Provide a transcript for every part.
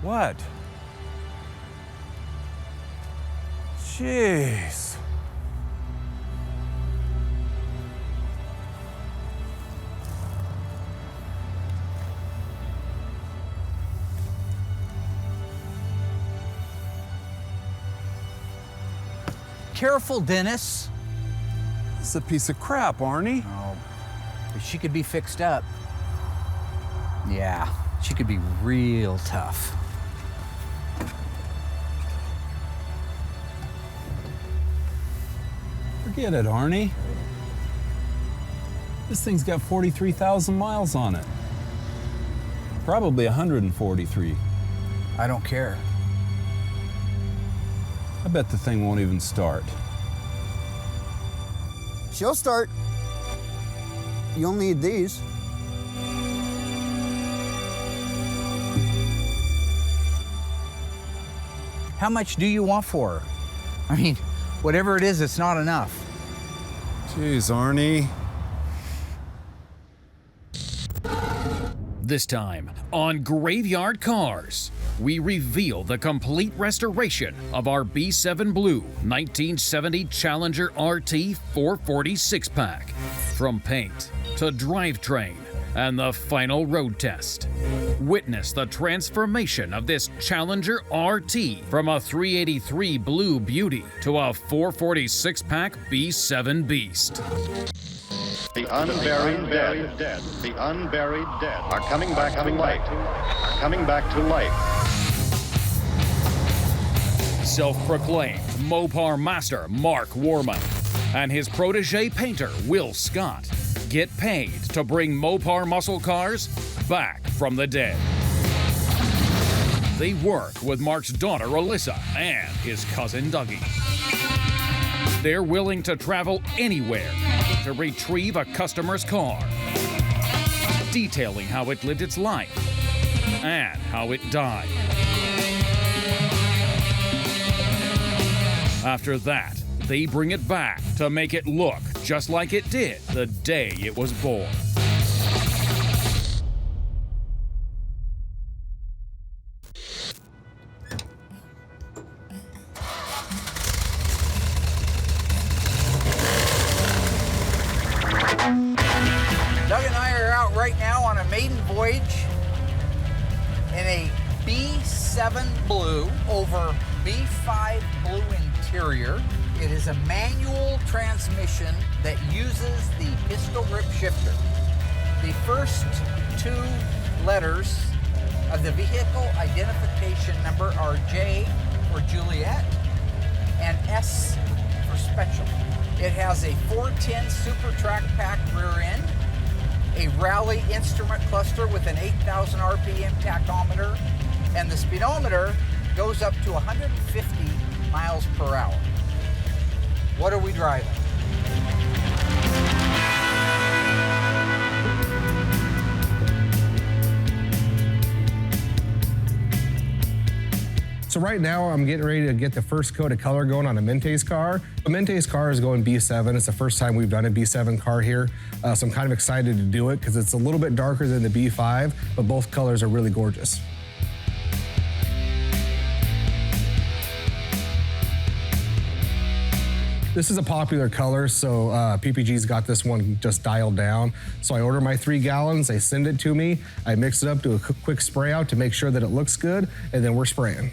What? Jeez. Careful, Dennis. This is a piece of crap, Arnie. Oh, but she could be fixed up. Yeah, she could be real tough. Forget it, Arnie. This thing's got 43,000 miles on it. Probably 143. I don't care. I bet the thing won't even start. She'll start. You'll need these. How much do you want for her? I mean, whatever it is, it's not enough. Jeez, Arnie. This time on Graveyard Carz, we reveal the complete restoration of our B7 Blue 1970 Challenger RT 446 pack. From paint to drivetrain and the final road test. Witness the transformation of this Challenger RT from a 383 Blue Beauty to a 446 pack B7 Beast. The unburied dead, the unburied dead are coming back to life, coming back to life. Self-proclaimed Mopar master Mark Warman and his protege painter Will Scott get paid to bring Mopar muscle cars back from the dead. They work with Mark's daughter Alyssa and his cousin Dougie. They're willing to travel anywhere to retrieve a customer's car, detailing how it lived its life and how it died. After that, they bring it back to make it look just like it did the day it was born. Doug and I are out right now on a maiden voyage in a B7 Blue over B5 Blue interior. It is a manual transmission that uses the pistol grip shifter. The first two letters of the vehicle identification number are J for Juliet and S for Special. It has a 410 Super Track Pack rear end, a Rally instrument cluster with an 8,000 RPM tachometer, and the speedometer goes up to 150 miles per hour. What are we driving? So right now I'm getting ready to get the first coat of color going on a Mente's car. A Mente's car is going B7. It's the first time we've done a B7 car here. So I'm kind of excited to do it because it's a little bit darker than the B5, but both colors are really gorgeous. This is a popular color, so PPG's got this one just dialed down. So I order my 3 gallons, they send it to me, I mix it up, do a quick spray out to make sure that it looks good, and then we're spraying.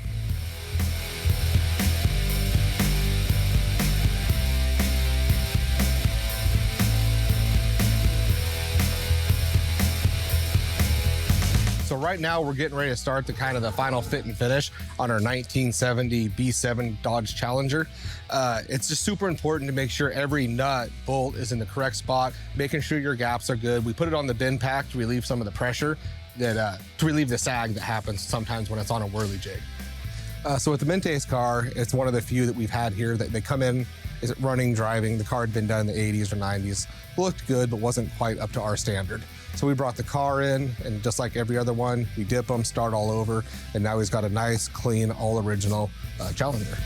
So right now we're getting ready to start the final fit and finish on our 1970 B7 Dodge Challenger. It's just super important to make sure every nut, bolt is in the correct spot, making sure your gaps are good. We put it on the bin pack to relieve some of the pressure, to relieve the sag that happens sometimes when it's on a whirly jig. So with the Mente's car, it's one of the few that we've had here that they come in, is it running, driving, the car had been done in the 80s or 90s, looked good, but wasn't quite up to our standard. So we brought the car in, and just like every other one, we dip them, start all over, and now he's got a nice, clean, all original Challenger.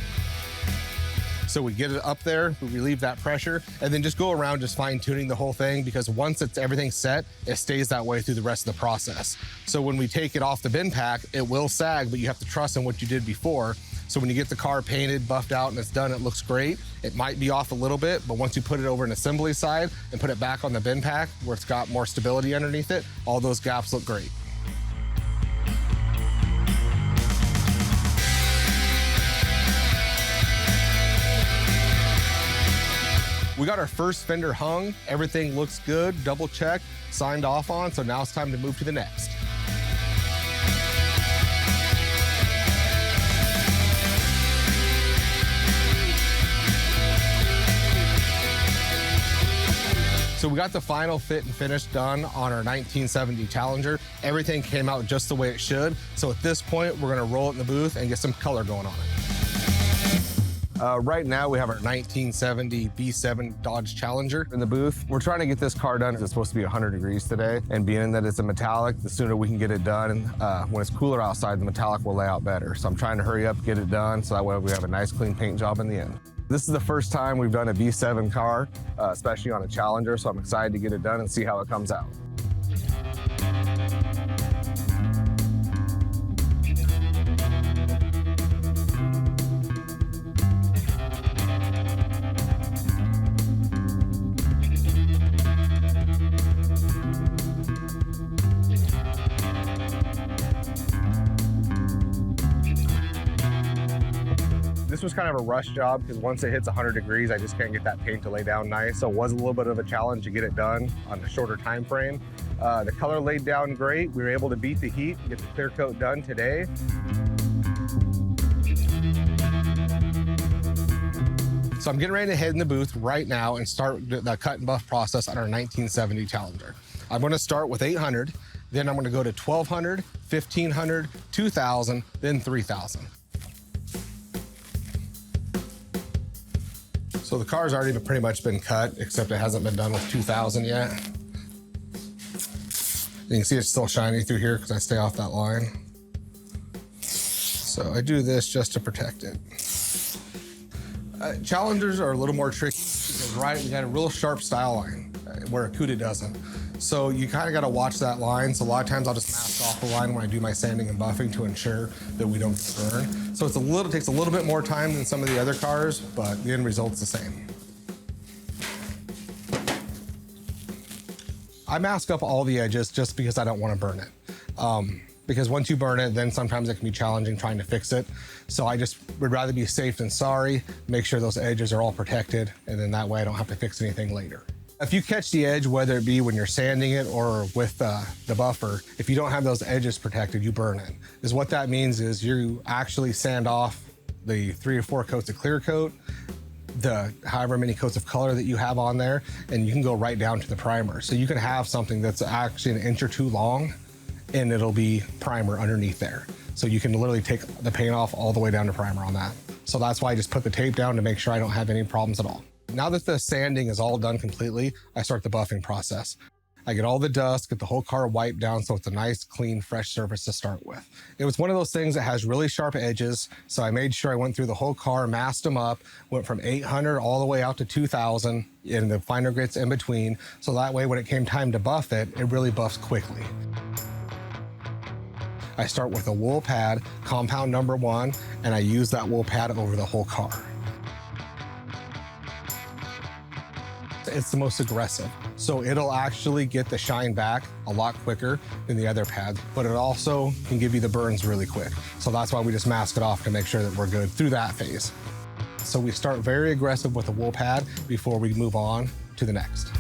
So we get it up there, we relieve that pressure, and then just go around just fine tuning the whole thing, because once everything's set, it stays that way through the rest of the process. So when we take it off the bin pack, it will sag, but you have to trust in what you did before. So when you get the car painted, buffed out, and it's done, it looks great. It might be off a little bit, but once you put it over an assembly side and put it back on the bin pack where it's got more stability underneath it, all those gaps look great. We got our first fender hung. Everything looks good, double checked, signed off on, so now it's time to move to the next. So we got the final fit and finish done on our 1970 Challenger. Everything came out just the way it should. So at this point, we're gonna roll it in the booth and get some color going on it. Right now, we have our 1970 B7 Dodge Challenger in the booth. We're trying to get this car done. It's supposed to be 100 degrees today, and being that it's a metallic, the sooner we can get it done. When it's cooler outside, the metallic will lay out better. So I'm trying to hurry up, get it done, so that way we have a nice clean paint job in the end. This is the first time we've done a B7 car, especially on a Challenger, so I'm excited to get it done and see how it comes out. This was kind of a rush job because once it hits 100 degrees, I just can't get that paint to lay down nice. So it was a little bit of a challenge to get it done on a shorter time frame. The color laid down great. We were able to beat the heat, get the clear coat done today. So I'm getting ready to head in the booth right now and start the cut and buff process on our 1970 Challenger. I'm going to start with 800, then I'm going to go to 1200, 1500, 2000, then 3000. So the car's already pretty much been cut, except it hasn't been done with 2000 yet. You can see it's still shiny through here because I stay off that line. So I do this just to protect it. Challengers are a little more tricky because, right, we got a real sharp style line where a Cuda doesn't. So you kind of got to watch that line. So a lot of times I'll just mask off the line when I do my sanding and buffing to ensure that we don't burn. So it takes a little bit more time than some of the other cars, but the end result's the same. I mask up all the edges just because I don't want to burn it. Because once you burn it, then sometimes it can be challenging trying to fix it. So I just would rather be safe than sorry, make sure those edges are all protected, and then that way I don't have to fix anything later. If you catch the edge, whether it be when you're sanding it or with the buffer, if you don't have those edges protected, you burn it. Is what that means is you actually sand off the 3 or 4 coats of clear coat, the however many coats of color that you have on there, and you can go right down to the primer. So you can have something that's actually an inch or two long, and it'll be primer underneath there. So you can literally take the paint off all the way down to primer on that. So that's why I just put the tape down to make sure I don't have any problems at all. Now that the sanding is all done completely, I start the buffing process. I get all the dust, get the whole car wiped down so it's a nice, clean, fresh surface to start with. It was one of those things that has really sharp edges, so I made sure I went through the whole car, masked them up, went from 800 all the way out to 2000, and the finer grits in between, so that way when it came time to buff it, it really buffs quickly. I start with a wool pad, compound number 1, and I use that wool pad over the whole car. It's the most aggressive. So it'll actually get the shine back a lot quicker than the other pads, but it also can give you the burns really quick. So that's why we just mask it off to make sure that we're good through that phase. So we start very aggressive with the wool pad before we move on to the next.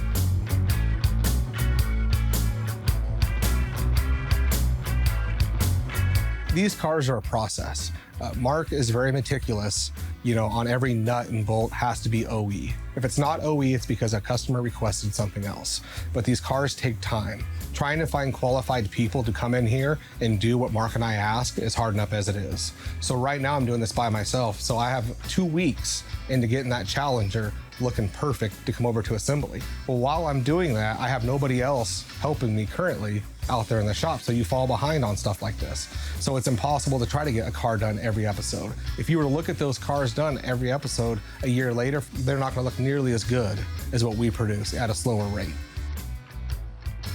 These cars are a process. Mark is very meticulous, on every nut and bolt has to be OE. If it's not OE, it's because a customer requested something else. But these cars take time. Trying to find qualified people to come in here and do what Mark and I ask is hard enough as it is. So right now I'm doing this by myself. So I have 2 weeks into getting that Challenger looking perfect to come over to assembly. Well, while I'm doing that, I have nobody else helping me currently out there in the shop, so you fall behind on stuff like this. So it's impossible to try to get a car done every episode. If you were to look at those cars done every episode a year later, they're not gonna look nearly as good as what we produce at a slower rate.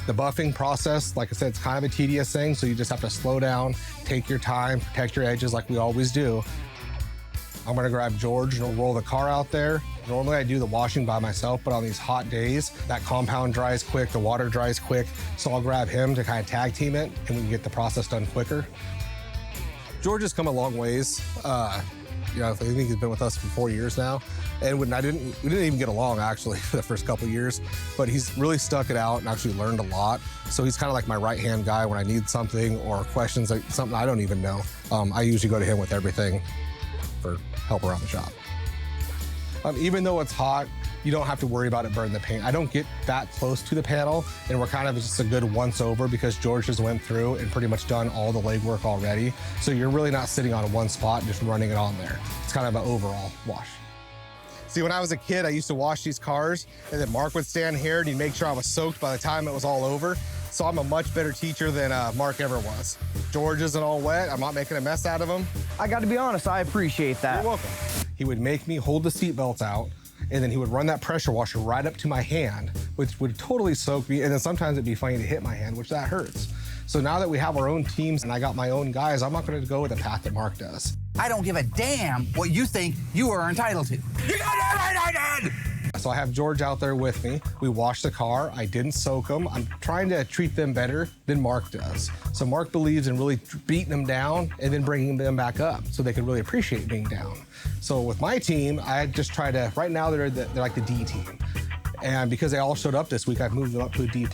The buffing process, like I said, it's kind of a tedious thing, so you just have to slow down, take your time, protect your edges like we always do. I'm gonna grab George and roll the car out there. Normally I do the washing by myself, but on these hot days, that compound dries quick, the water dries quick, so I'll grab him to kind of tag team it, and we can get the process done quicker. George has come a long ways. You know, I think he's been with us for 4 years now. And we didn't even get along actually for the first couple of years, but he's really stuck it out and actually learned a lot. So he's kind of like my right-hand guy when I need something or questions, like something I don't even know. I usually go to him with everything for help around the shop. Even though it's hot, you don't have to worry about it burning the paint. I don't get that close to the panel, and we're kind of just a good once over because George just went through and pretty much done all the legwork already. So you're really not sitting on one spot and just running it on there. It's kind of an overall wash. See, when I was a kid, I used to wash these cars, and then Mark would stand here and he'd make sure I was soaked by the time it was all over. So I'm a much better teacher than Mark ever was. George isn't all wet. I'm not making a mess out of him. I got to be honest, I appreciate that. You're welcome. He would make me hold the seat belts out, and then he would run that pressure washer right up to my hand, which would totally soak me. And then sometimes it'd be funny to hit my hand, which that hurts. So now that we have our own teams and I got my own guys, I'm not going to go with the path that Mark does. I don't give a damn what you think you are entitled to. You got it right, I did! So I have George out there with me. We washed the car. I didn't soak them. I'm trying to treat them better than Mark does. So Mark believes in really beating them down and then bringing them back up so they can really appreciate being down. So with my team, I just try to, right now they're like the D team. And because they all showed up this week, I've moved them up to a D+.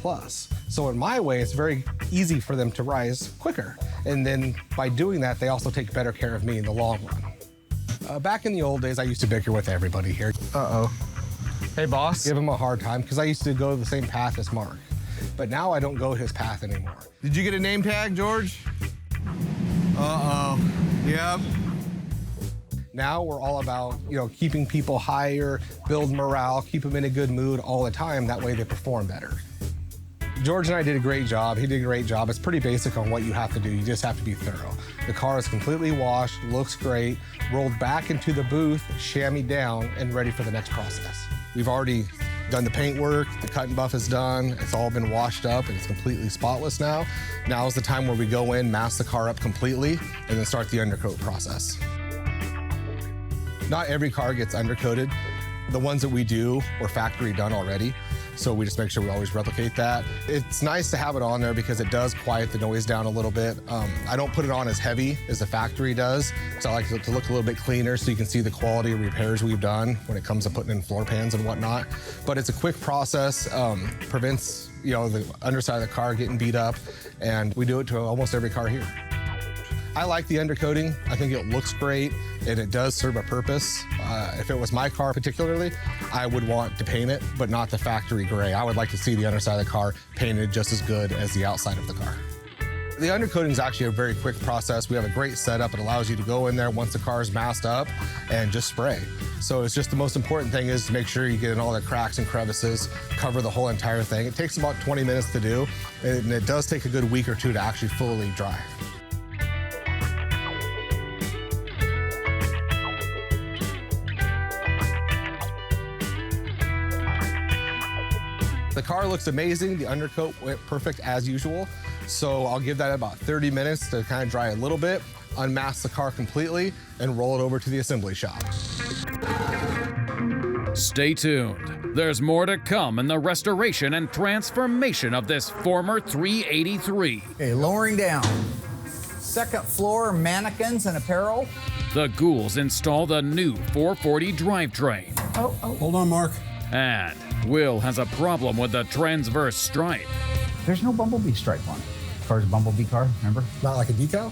So in my way, it's very easy for them to rise quicker. And then by doing that, they also take better care of me in the long run. Back in the old days, I used to bicker with everybody here. Uh-oh. Hey, boss. Give him a hard time because I used to go the same path as Mark. But now I don't go his path anymore. Did you get a name tag, George? Uh-oh. Yep. Now we're all about, keeping people higher, build morale, keep them in a good mood all the time. That way they perform better. George and I did a great job. He did a great job. It's pretty basic on what you have to do. You just have to be thorough. The car is completely washed, looks great, rolled back into the booth, chamois down, and ready for the next process. We've already done the paint work, the cut and buff is done, it's all been washed up and it's completely spotless now. Now is the time where we go in, mask the car up completely, and then start the undercoat process. Not every car gets undercoated. The ones that we do were factory done already, so we just make sure we always replicate that. It's nice to have it on there because it does quiet the noise down a little bit. I don't put it on as heavy as the factory does, so I like it to look a little bit cleaner so you can see the quality of repairs we've done when it comes to putting in floor pans and whatnot. But it's a quick process, prevents the underside of the car getting beat up, and we do it to almost every car here. I like the undercoating. I think it looks great and it does serve a purpose. If it was my car particularly, I would want to paint it, but not the factory gray. I would like to see the underside of the car painted just as good as the outside of the car. The undercoating is actually a very quick process. We have a great setup. It allows you to go in there once the car is masked up and just spray. So it's just the most important thing is to make sure you get in all the cracks and crevices, cover the whole entire thing. It takes about 20 minutes to do, and it does take a good week or two to actually fully dry. The car looks amazing. The undercoat went perfect as usual. So I'll give that about 30 minutes to kind of dry a little bit, unmask the car completely, and roll it over to the assembly shop. Stay tuned. There's more to come in the restoration and transformation of this former 383. Okay, lowering down. Second floor mannequins and apparel. The Ghouls install the new 440 drivetrain. Hold on, Mark. And Will has a problem with the transverse stripe. There's no bumblebee stripe on it. Car's a bumblebee car, remember? Not like a decal?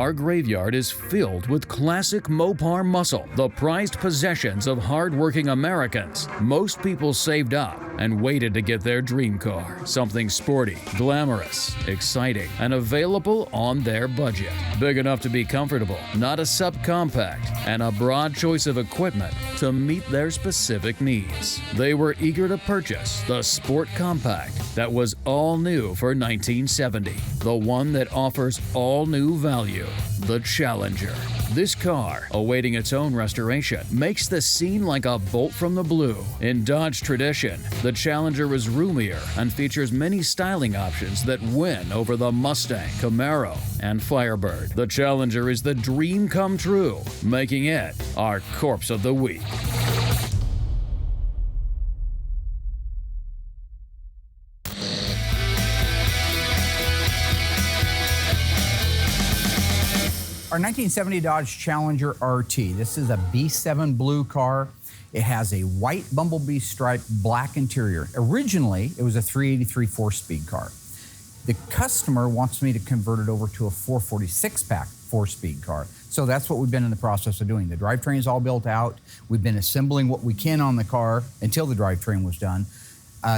Our graveyard is filled with classic Mopar muscle, the prized possessions of hard-working Americans. Most people saved up and waited to get their dream car. Something sporty, glamorous, exciting, and available on their budget. Big enough to be comfortable, not a subcompact, and a broad choice of equipment to meet their specific needs. They were eager to purchase the Sport Compact that was all new for 1970, the one that offers all new value, the Challenger. This car, awaiting its own restoration, makes the scene like a bolt from the blue. In Dodge tradition, the Challenger is roomier and features many styling options that win over the Mustang, Camaro, and Firebird. The Challenger is the dream come true, making it our corpse of the week. Our 1970 Dodge Challenger RT. This is a B7 blue car. It has a white Bumblebee stripe, black interior. Originally, it was a 383 4-speed car. The customer wants me to convert it over to a 446-pack 4-speed car. So that's what we've been in the process of doing. The drivetrain is all built out. We've been assembling what we can on the car until the drivetrain was done.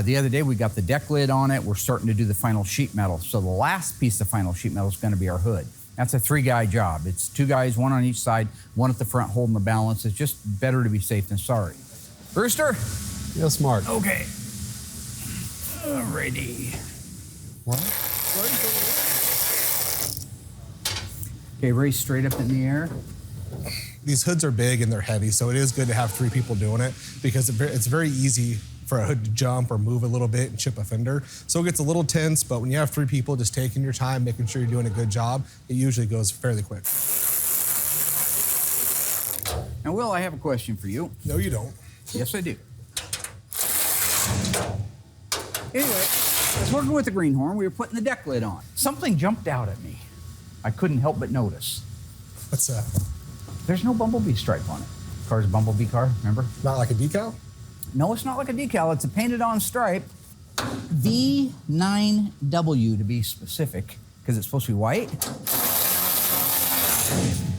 The other day, we got the deck lid on it. We're starting to do the final sheet metal. So the last piece of final sheet metal is going to be our hood. That's a 3-guy job. It's 2 guys, 1 on each side, 1 at the front holding the balance. It's just better to be safe than sorry. Brewster? Yes, Mark. Okay. Alrighty. What? Okay, raise straight up in the air. These hoods are big and they're heavy, so it is good to have 3 people doing it because it's very easy for a hood to jump or move a little bit and chip a fender. So it gets a little tense, but when you have 3 people just taking your time, making sure you're doing a good job, it usually goes fairly quick. Now, Will, I have a question for you. No, you don't. Yes, I do. Anyway, I was working with the greenhorn. We were putting the deck lid on. Something jumped out at me. I couldn't help but notice. What's that? There's no Bumblebee stripe on it. Car's a Bumblebee car, remember? Not like a decal? No, it's not like a decal. It's a painted-on stripe. V9W to be specific, because it's supposed to be white.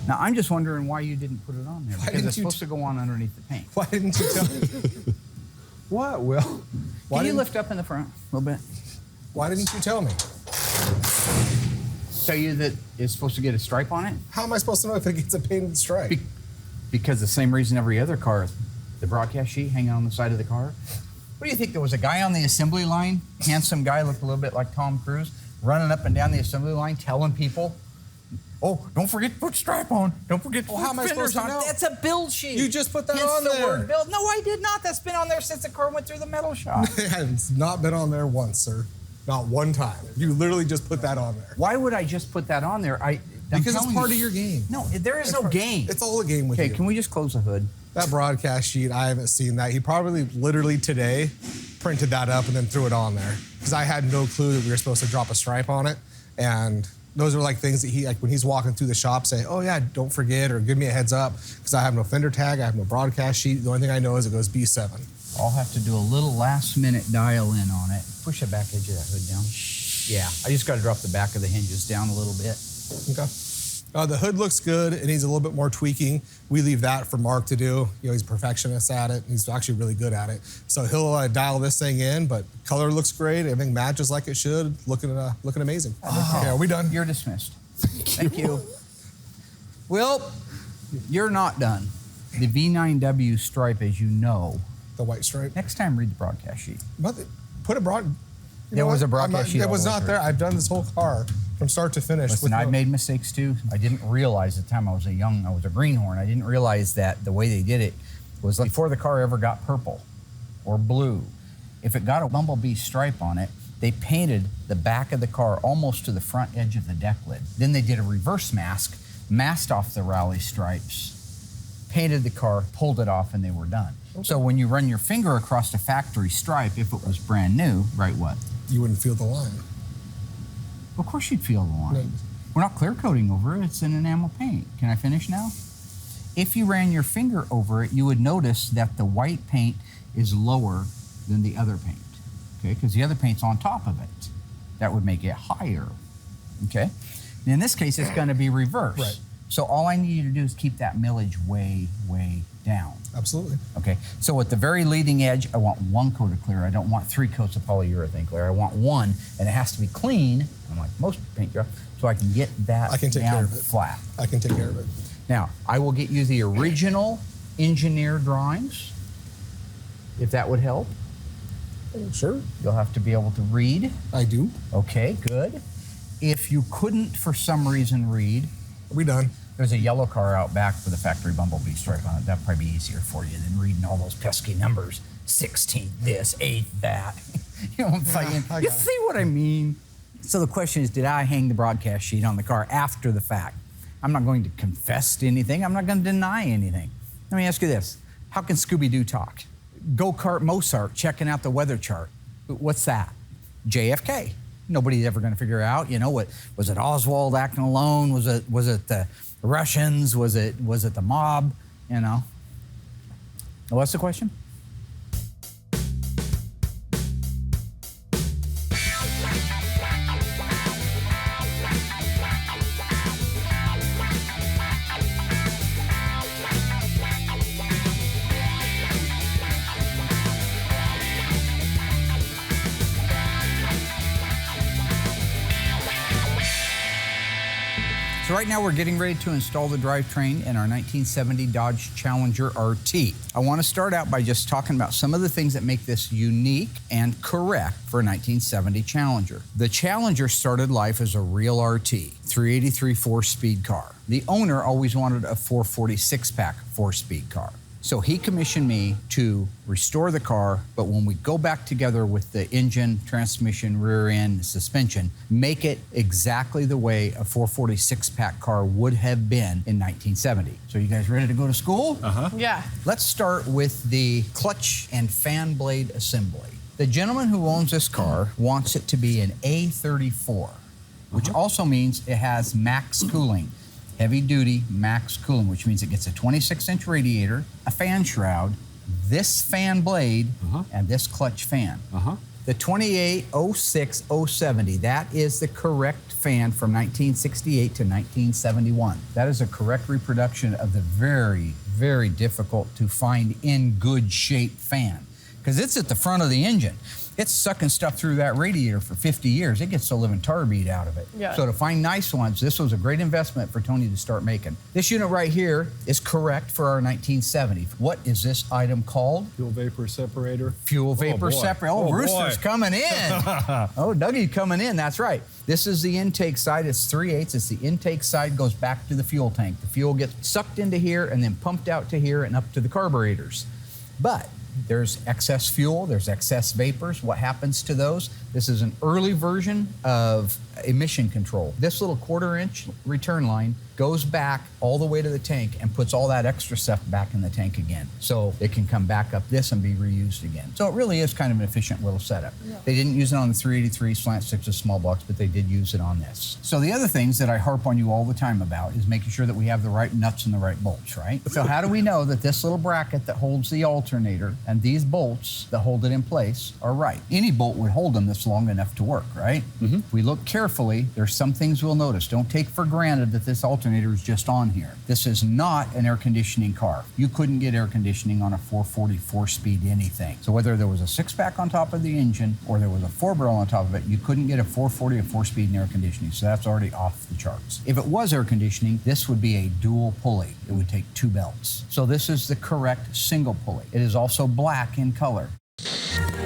Now, I'm just wondering why you didn't put it on there, because it's supposed to go on underneath the paint. Why didn't you tell me? What, Will? Can you lift up in the front a little bit? Why didn't you tell me? Tell you that it's supposed to get a stripe on it? How am I supposed to know if it gets a painted stripe? Because the same reason every other car, the broadcast sheet hanging on the side of the car. What do you think? There was a guy on the assembly line, handsome guy, looked a little bit like Tom Cruise, running up and down the assembly line telling people, oh, don't forget to put stripe on. Don't forget to put how am I supposed fenders to on. know? That's a build sheet. You just put that Hence on the there. word build. No, I did not. That's been on there since the car went through the metal shop. It's not been on there once, sir. Not one time. You literally just put that on there. Why would I just put that on there? Because it's part of your game. No, there is no game. It's all a game with Okay, you. can we just close the hood? That broadcast sheet, I haven't seen that. He probably literally today printed that up and then threw it on there. Because I had no clue that we were supposed to drop a stripe on it. And those are like things that he, like when he's walking through the shop, say, oh yeah, don't forget or give me a heads up. Because I have no fender tag, I have no broadcast sheet. The only thing I know is it goes B7. I'll have to do a little last minute dial in on it. Push the back edge of that hood down. Yeah, I just got to drop the back of the hinges down a little bit. Okay. The hood looks good. It needs a little bit more tweaking. We leave that for Mark to do. You know, he's a perfectionist at it. He's actually really good at it. So he'll dial this thing in, but color looks great. Everything matches like it should. Looking amazing. Okay, are we done? You're dismissed. Thank you. Will, you're not done. The V9W stripe, as you know. The white stripe. Next time, read the broadcast sheet. Put a broad. There was a broadcast sheet. It was not there. I've done this whole car from start to finish. Listen, I've made mistakes too. I didn't realize at the time I was a greenhorn. I didn't realize that the way they did it was like before the car ever got purple or blue. If it got a Bumblebee stripe on it, they painted the back of the car almost to the front edge of the deck lid. Then they did a reverse mask, masked off the rally stripes, painted the car, pulled it off, and they were done. Okay. So when you run your finger across a factory stripe, if it was brand new, right, what? You wouldn't feel the line. Of course you'd feel the line. No. We're not clear coating over it, it's an enamel paint. Can I finish now? If you ran your finger over it, you would notice that the white paint is lower than the other paint, okay? Because the other paint's on top of it. That would make it higher, okay? In this case, it's going to be reverse. Right. So all I need you to do is keep that millage way, way down. Absolutely. Okay, so at the very leading edge, I want 1 coat of clear. I don't want 3 coats of polyurethane clear. I want 1, and it has to be clean, unlike most paint jobs, so I can get that I can take care down of it. flat. I can take care of it. Now, I will get you the original engineer drawings, if that would help. Sure. You'll have to be able to read. I do. Okay, good. If you couldn't, for some reason, read, Are we done? there's a yellow car out back with a factory bumblebee stripe on it. That'd probably be easier for you than reading all those pesky numbers. 16 this, 8 that. You know what I'm saying? I You got it. see what I mean? So the question is, did I hang the broadcast sheet on the car after the fact? I'm not going to confess to anything. I'm not going to deny anything. Let me ask you this. How can Scooby-Doo talk? Go-kart Mozart checking out the weather chart. What's that? JFK. Nobody's ever going to figure out, you know, what was it Oswald acting alone? Was it the Russians? Was it the mob? You know. What's the question? So right now we're getting ready to install the drivetrain in our 1970 Dodge Challenger RT. I want to start out by just talking about some of the things that make this unique and correct for a 1970 Challenger. The Challenger started life as a real RT, 383 4-speed car. The owner always wanted a 440 6-pack 4-speed car. So he commissioned me to restore the car, but when we go back together with the engine, transmission, rear end, suspension, make it exactly the way a 440 6-pack car would have been in 1970. So you guys ready to go to school? Yeah. Let's start with the clutch and fan blade assembly. The gentleman who owns this car wants it to be an A34, which also means it has max cooling. Heavy-duty max cooling, which means it gets a 26-inch radiator, a fan shroud, this fan blade, and this clutch fan. The 2806070, that is the correct fan from 1968 to 1971. That is a correct reproduction of the very, very difficult to find in good shape fan, because it's at the front of the engine. It's sucking stuff through that radiator for 50 years. It gets the living tar beat out of it. Yeah. So to find nice ones, this was a great investment for Tony to start making. This unit right here is correct for our 1970. What is this item called? Fuel vapor separator. Fuel vapor boy. separator. Oh, Oh, Rooster's boy. coming in. Oh, Dougie's coming in. That's right. This is the intake side. It's 3/8. It's the intake side, goes back to the fuel tank. The fuel gets sucked into here and then pumped out to here and up to the carburetors. But there's excess fuel, there's excess vapors. What happens to those? This is an early version of emission control. This little 1/4-inch return line goes back all the way to the tank and puts all that extra stuff back in the tank again. So it can come back up this and be reused again. So it really is kind of an efficient little setup. Yeah. They didn't use it on the 383 slant 6 small blocks, but they did use it on this. So the other things that I harp on you all the time about is making sure that we have the right nuts and the right bolts, right? So how do we know that this little bracket that holds the alternator and these bolts that hold it in place are right? Any bolt would hold them this long enough to work, right? If we look carefully, there's some things we'll notice. Don't take for granted that this alternator is just on here. This is not an air conditioning car. You couldn't get air conditioning on a 440 4-speed anything. So whether there was a 6-pack on top of the engine or there was a 4-barrel on top of it, you couldn't get a 440 or 4-speed in air conditioning. So that's already off the charts. If it was air conditioning, this would be a dual pulley. It would take 2 belts. So this is the correct single pulley. It is also black in color.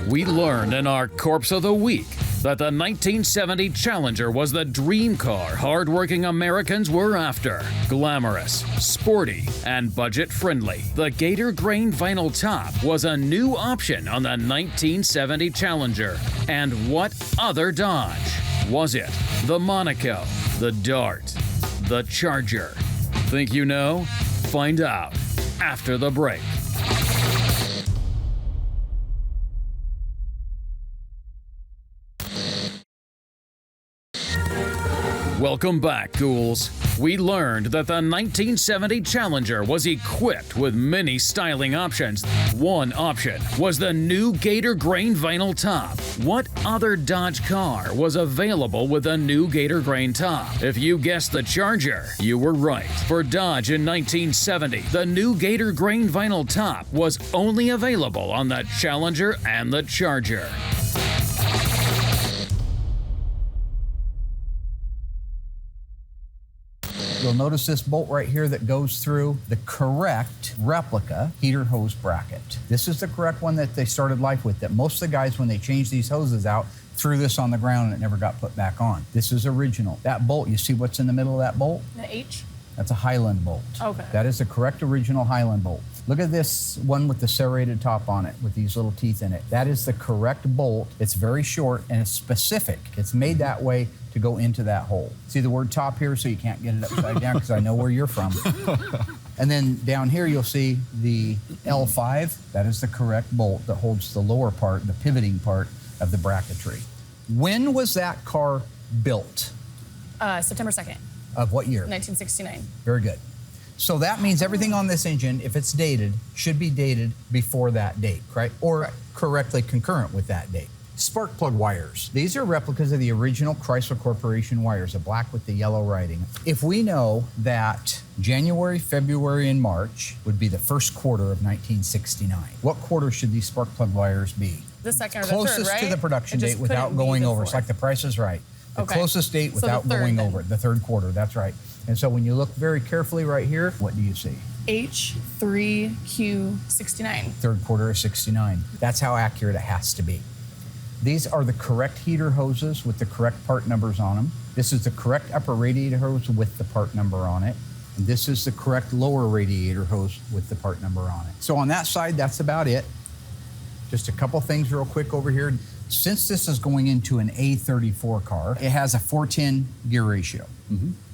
We learned in our Corpse of the Week that the 1970 Challenger was the dream car hardworking Americans were after. Glamorous, sporty, and budget-friendly. The Gator Grain vinyl top was a new option on the 1970 Challenger. And what other Dodge? Was it the Monaco, the Dart, the Charger? Think you know? Find out after the break. Welcome back, ghouls. We learned that the 1970 Challenger was equipped with many styling options. One option was the new Gator Grain vinyl top. What other Dodge car was available with a new Gator Grain top? If you guessed the Charger, you were right. For Dodge in 1970, the new Gator Grain vinyl top was only available on the Challenger and the Charger. You'll notice this bolt right here that goes through the correct replica heater hose bracket. This is the correct one that they started life with, that most of the guys, when they changed these hoses out, threw this on the ground and it never got put back on. This is original. That bolt, you see what's in the middle of that bolt? The H? That's a Highland bolt. Okay. That is the correct original Highland bolt. Look at this one with the serrated top on it with these little teeth in it. That is the correct bolt. It's very short and it's specific. It's made that way to go into that hole. See the word top here, so you can't get it upside down because I know where you're from. And then down here you'll see the L5. That is the correct bolt that holds the lower part, the pivoting part of the bracketry. When was that car built? September 2nd, Of what year? 1969. Very good. So that means everything on this engine, if it's dated, should be dated before that date, right? Or correctly concurrent with that date. Spark plug wires. These are replicas of the original Chrysler Corporation wires, the black with the yellow writing. If we know that January, February, and March would be the first quarter of 1969, what quarter should these spark plug wires be? The second or the Closest third, right? to the production It just date without couldn't be going the over. It's fourth. like the Price is Right. The Okay. closest date So the without third, going then. over it, the third quarter, that's right. And so when you look very carefully right here, what do you see? H3Q69. Third quarter of 69. That's how accurate it has to be. These are the correct heater hoses with the correct part numbers on them. This is the correct upper radiator hose with the part number on it. And this is the correct lower radiator hose with the part number on it. So on that side, that's about it. Just a couple things real quick over here. Since this is going into an A34 car, it has a 410 gear ratio.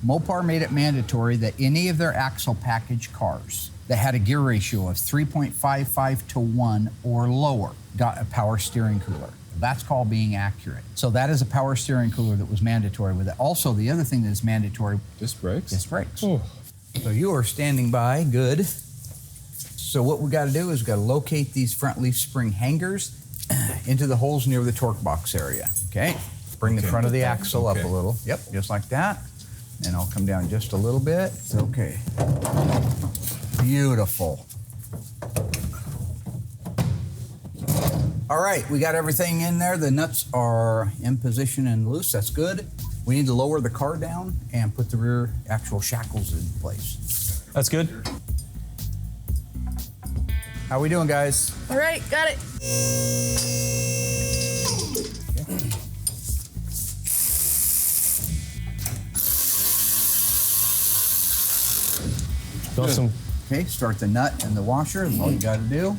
Mopar made it mandatory that any of their axle package cars that had a gear ratio of 3.55 to 1 or lower got a power steering cooler. That's called being accurate. So that is a power steering cooler that was mandatory with it. Also, the other thing that is mandatory, Disc brakes? disc brakes. So you are standing by, good. So what we gotta do is we gotta locate these front leaf spring hangers into the holes near the torque box area, okay? Bring the front of the axle up a little. Yep, just like that. And I'll come down just a little bit. Okay. Beautiful. All right, we got everything in there. The nuts are in position and loose, that's good. We need to lower the car down and put the rear actual shackles in place. That's good. How we doing, guys? All right, got it. Awesome. Okay, start the nut and the washer, that's all you gotta do.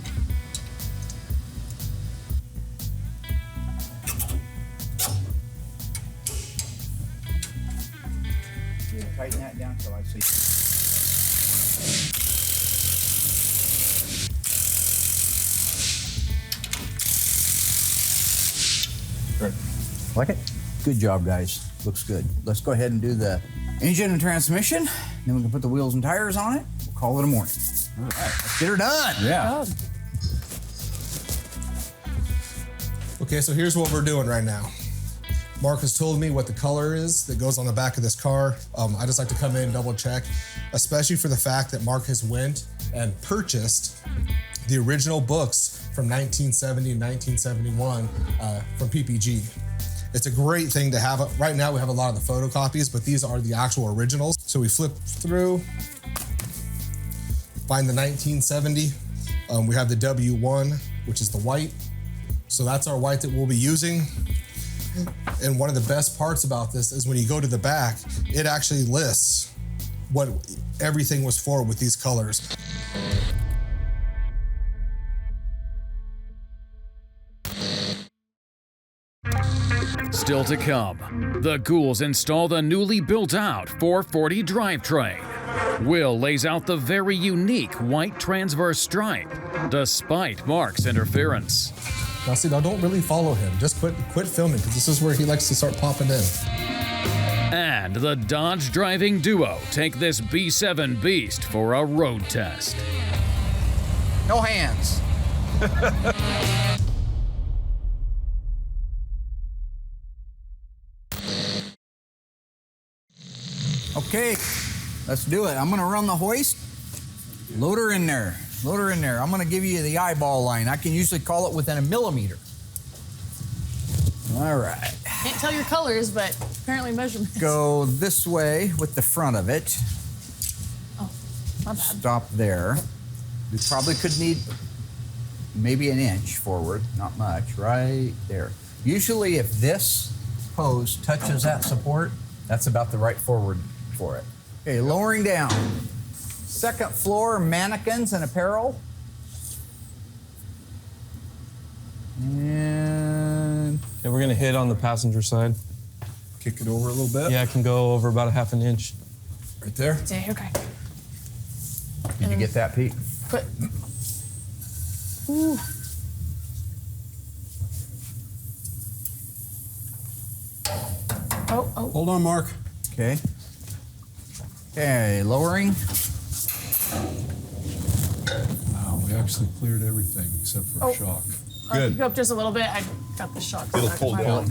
Yeah, tighten that down till I see. Great. Like it? Good job, guys. Looks good. Let's go ahead and do the engine and transmission. Then we can put the wheels and tires on it. We'll call it a morning. All right, let's get her done. Yeah. Okay, so here's what we're doing right now. Mark has told me what the color is that goes on the back of this car. I just like to come in and double check, especially for the fact that Mark has went and purchased the original books from 1970 and 1971 from PPG. It's a great thing to have. Right now we have a lot of the photocopies, but these are the actual originals. So we flip through, find the 1970. We have the W1, which is the white. So that's our white that we'll be using. And one of the best parts about this is when you go to the back, it actually lists what everything was for with these colors. Still to come, the ghouls install the newly built out 440 drivetrain. Will lays out the very unique white transverse stripe, despite Mark's interference. Now don't really follow him. Just quit filming, because this is where he likes to start popping in. And and the Dodge driving duo take this B7 beast for a road test. No hands. Okay, let's do it. I'm gonna run the hoist. Load her in there. Load her in there. I'm gonna give you the eyeball line. I can usually call it within a millimeter. All right. Can't tell your colors, but apparently measurements. Go this way with the front of it. Oh, my bad. Stop there. We probably could need maybe an inch forward, not much, right there. Usually if this post touches that support, that's about the right forward for it. Okay, lowering down. Second floor, mannequins and apparel. And Okay, we're gonna hit on the passenger side. Kick it over a little bit. Yeah, it can go over about a half an inch. Right there. Okay. did you get that, Pete? Put. Ooh. Oh. Hold on, Mark. Okay. Okay, lowering. Wow, we actually cleared everything except for Oh. a shock. You go up just a little bit. I got the shock. It'll pull down.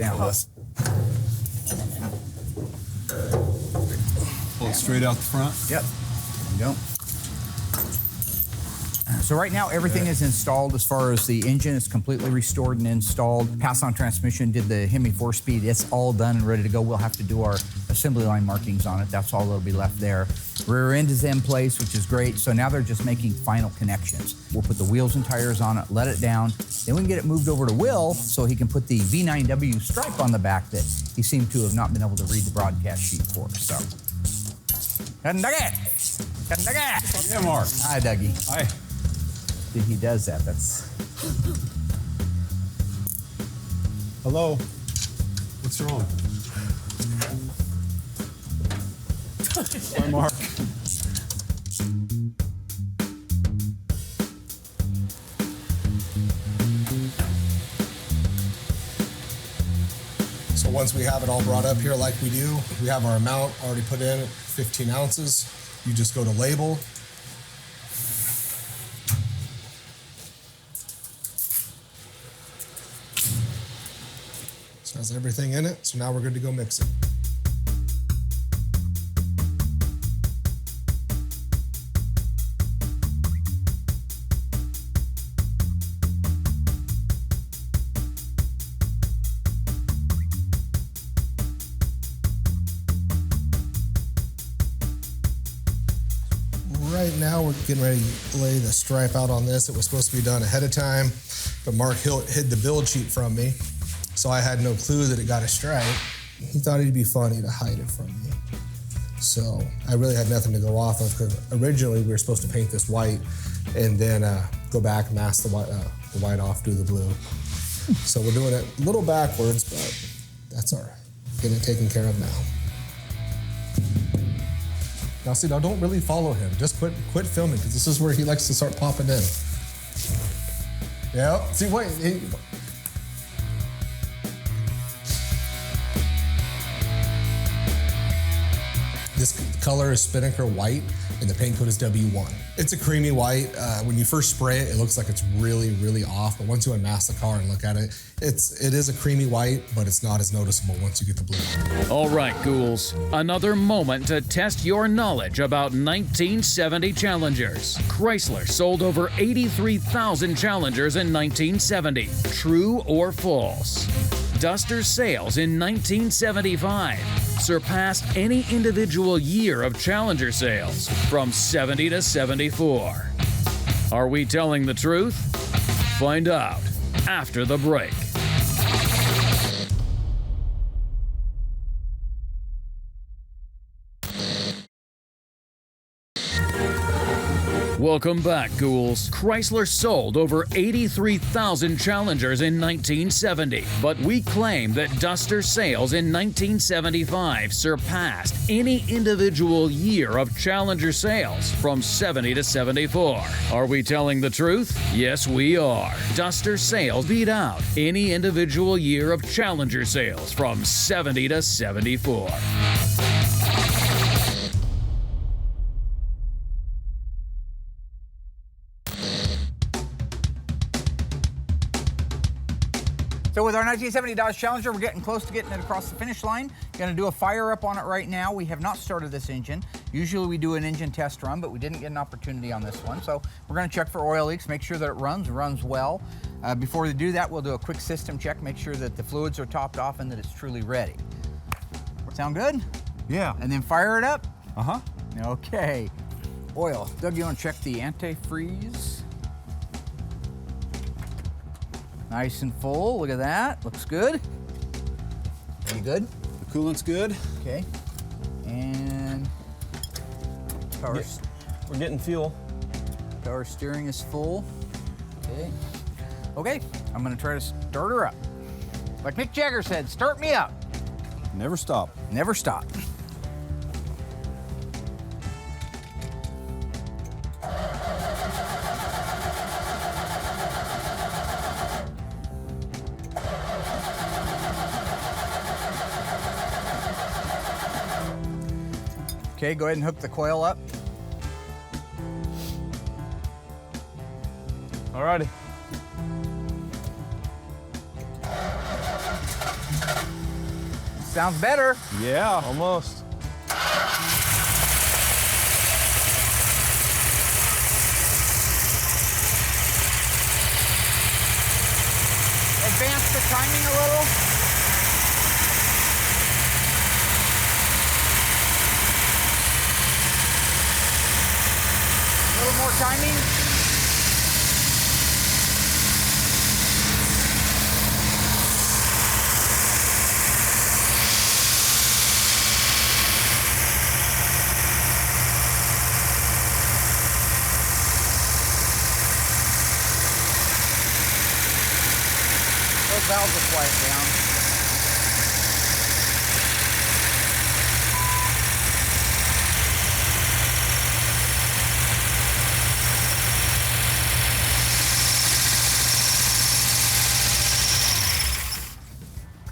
Pull it straight out the front. Yep. There you go. So right now everything is installed as far as the engine is completely restored and installed. Pass-on transmission, did the Hemi 4-speed. It's all done and ready to go. We'll have to do our assembly line markings on it. That's all that'll be left there. Rear end is in place, which is great. So now they're just making final connections. We'll put the wheels and tires on it, let it down. Then we can get it moved over to Will so he can put the V9W stripe on the back that he seemed to have not been able to read the broadcast sheet for. So, Dougie! Yeah, Mark. Hi, Dougie. Hi. Think he does that. That's Hello. What's wrong? Hi, Mark. So once we have it all brought up here like we do, we have our amount already put in, 15 ounces. You just go to label. So it has everything in it, so now we're good to go mix it. Right now, we're getting ready to lay the stripe out on this. It was supposed to be done ahead of time, but Mark hid the build sheet from me, so I had no clue that it got a stripe. He thought it'd be funny to hide it from me. So I really had nothing to go off of, because originally we were supposed to paint this white and then go back and mask the white off, do the blue. So we're doing it a little backwards, but that's all right. Getting it taken care of now. Now see, now don't really follow him. Just quit filming, because this is where he likes to start popping in. Yeah, see, wait. This color is Spinnaker white, and the paint code is W1. It's a creamy white. When you first spray it, it looks like it's really, really off, but once you unmask the car and look at it, it is a creamy white, but it's not as noticeable once you get the blue. All right, ghouls. Another moment to test your knowledge about 1970 Challengers. Chrysler sold over 83,000 Challengers in 1970. True or false? Duster sales in 1975 surpassed any individual year of Challenger sales from 70 to 74. Are we telling the truth? Find out after the break. Welcome back, ghouls. Chrysler sold over 83,000 Challengers in 1970, but we claim that Duster sales in 1975 surpassed any individual year of Challenger sales from 70 to 74. Are we telling the truth? Yes, we are. Duster sales beat out any individual year of Challenger sales from 70 to 74. So with our 1970 Dodge Challenger, we're getting close to getting it across the finish line. Gonna do a fire up on it right now. We have not started this engine. Usually we do an engine test run, but we didn't get an opportunity on this one. So we're gonna check for oil leaks, make sure that it runs well. Before we do that, we'll do a quick system check, make sure that the fluids are topped off and that it's truly ready. Sound good? Yeah. And then fire it up? Uh-huh. Okay. Oil. Doug, you want to check the antifreeze? Nice and full. Look at that. Looks good. You good? The coolant's good. Okay. And power, We're getting fuel. power steering is full. Okay. Okay. I'm going to try to start her up. Like Mick Jagger said, start me up. Never stop. Never stop. Okay, go ahead and hook the coil up. Alrighty. Sounds better. Yeah. Almost. Advance the timing a little. A little more timing. Those valves will quiet down.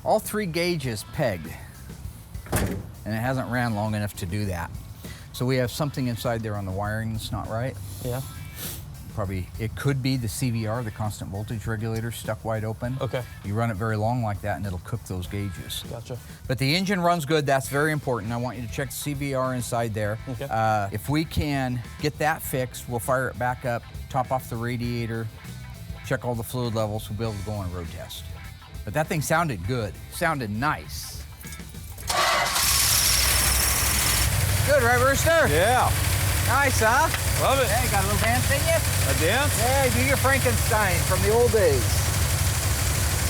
All 3 gauges pegged, and it hasn't ran long enough to do that. So we have something inside there on the wiring that's not right. Yeah. Probably, it could be the CVR, the constant voltage regulator, stuck wide open. Okay. You run it very long like that and it'll cook those gauges. Gotcha. But the engine runs good, that's very important. I want you to check the CVR inside there. Okay. If we can get that fixed, we'll fire it back up, top off the radiator, check all the fluid levels, we'll be able to go on a road test. But that thing sounded good, sounded nice. Good, right, Rooster? Yeah. Nice, huh? Love it. Hey, got a little dance in you? A dance? Hey, do your Frankenstein from the old days.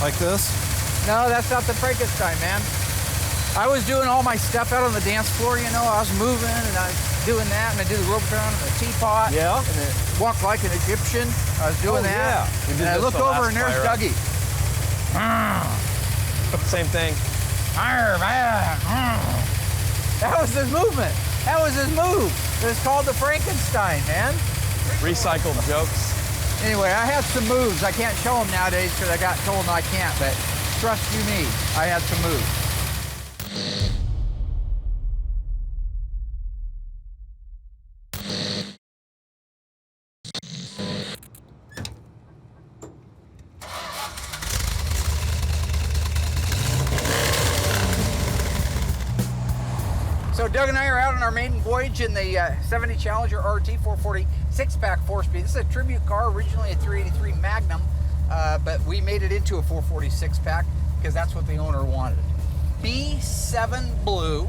Like this? No, that's not the Frankenstein, man. I was doing all my stuff out on the dance floor, you know. I was moving and I was doing that, and I did the rope turn and the teapot. Yeah. And then walk like an Egyptian. I was doing that. Yeah. We did And I this looked the over last and there's fire up. Dougie. Same thing. That was his movement. That was his move. It was called the Frankenstein, man. Recycled jokes. Anyway, I had some moves. I can't show them nowadays because I got told I can't, but trust you me, I had some moves. So Doug and I are out on our maiden voyage in the 70 Challenger RT 440 6-pack 4-speed. This is a tribute car, originally a 383 Magnum, but we made it into a 440 6-pack because that's what the owner wanted. B7 blue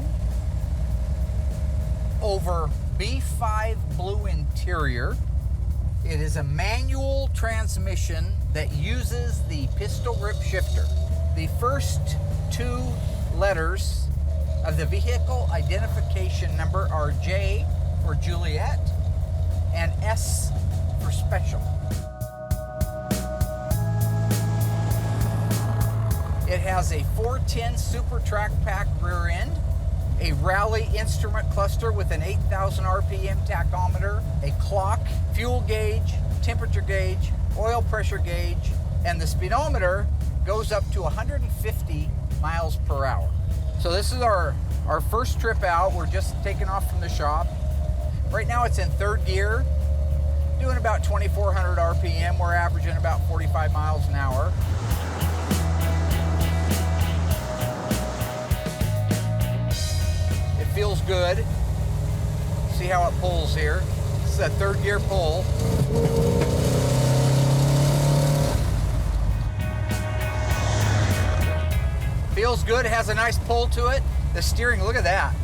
over B5 blue interior. It is a manual transmission that uses the pistol grip shifter. The first 2 letters of the vehicle identification number are J for Juliet and S for special. It has a 410 Super Track Pack rear end, a Rally instrument cluster with an 8,000 RPM tachometer, a clock, fuel gauge, temperature gauge, oil pressure gauge, and the speedometer goes up to 150 miles per hour. So this is our first trip out. We're just taking off from the shop. Right now it's in 3rd gear, doing about 2,400 RPM. We're averaging about 45 miles an hour. feels good. See how it pulls here. This is a 3rd gear pull. Feels good, it has a nice pull to it. The steering, look at that.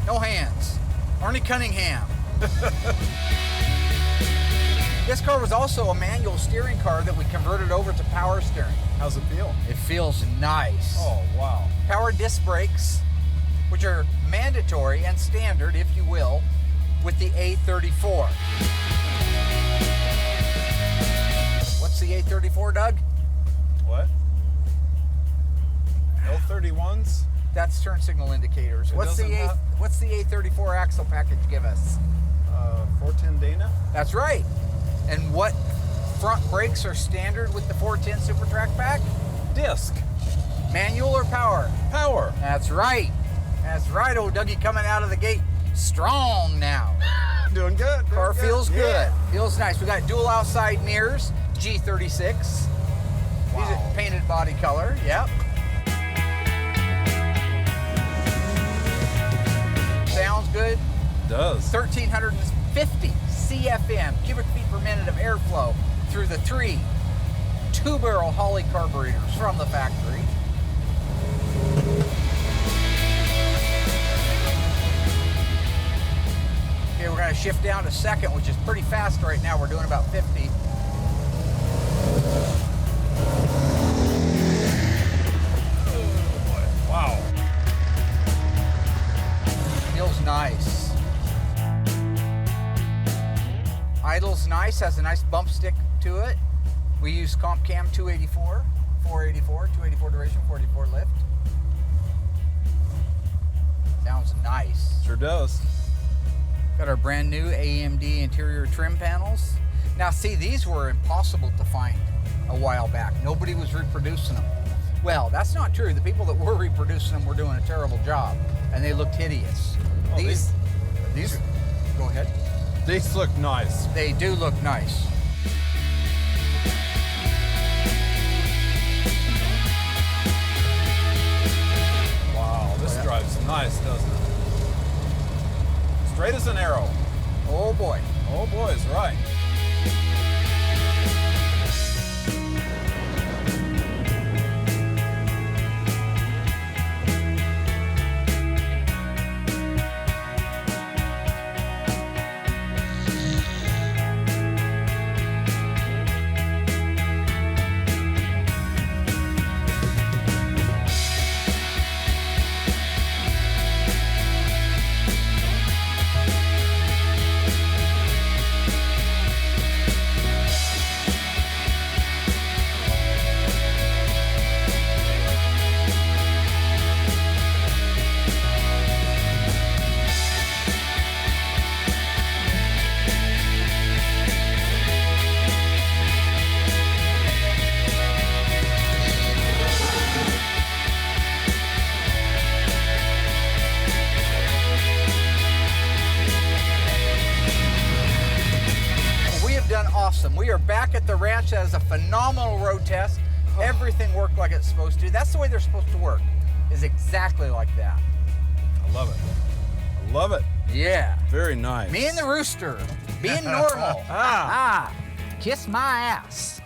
No hands. Arnie Cunningham. This car was also a manual steering car that we converted over to power steering. How's it feel? It feels nice. Oh, wow. Power Power disc brakes, which are mandatory and standard, if you will, with the A34. What's the A34, Doug? What? L31s? That's turn signal indicators. It What's the doesn't have- what's the A34 axle package give us? 410 Dana? That's right. And what front brakes are standard with the 410 Super Track pack? Disc. Manual or power? Power. That's right. That's right, old Dougie coming out of the gate strong now. Doing good. Car feels good. Yeah. Feels nice. We got dual outside mirrors, G36. Wow. These are painted body color. Yep. Sounds good. Does. 1,350 CFM, cubic feet per minute of airflow through the 3 2-barrel Holley carburetors from the factory. Okay, we're going to shift down to 2nd, which is pretty fast right now. We're doing about 50. Wow. Feels nice. Idle's nice, has a nice bump stick to it. We use Comp Cam 284, 484, 284 duration, 484 lift. Sounds nice. Sure does. Got our brand new AMD interior trim panels. Now see, these were impossible to find a while back. Nobody was reproducing them. Well, that's not true. The people that were reproducing them were doing a terrible job, and they looked hideous. Oh, these, go ahead. These look nice. They do look nice. Wow, this drives nice, doesn't it? Straight as an arrow. Oh boy. Oh boy, is right. Awesome. We are back at the ranch. That is a phenomenal road test. Everything worked like it's supposed to. That's the way they're supposed to work, is exactly like that. I love it. I love it. Yeah. Very nice. Me and the rooster, being normal. Kiss my ass.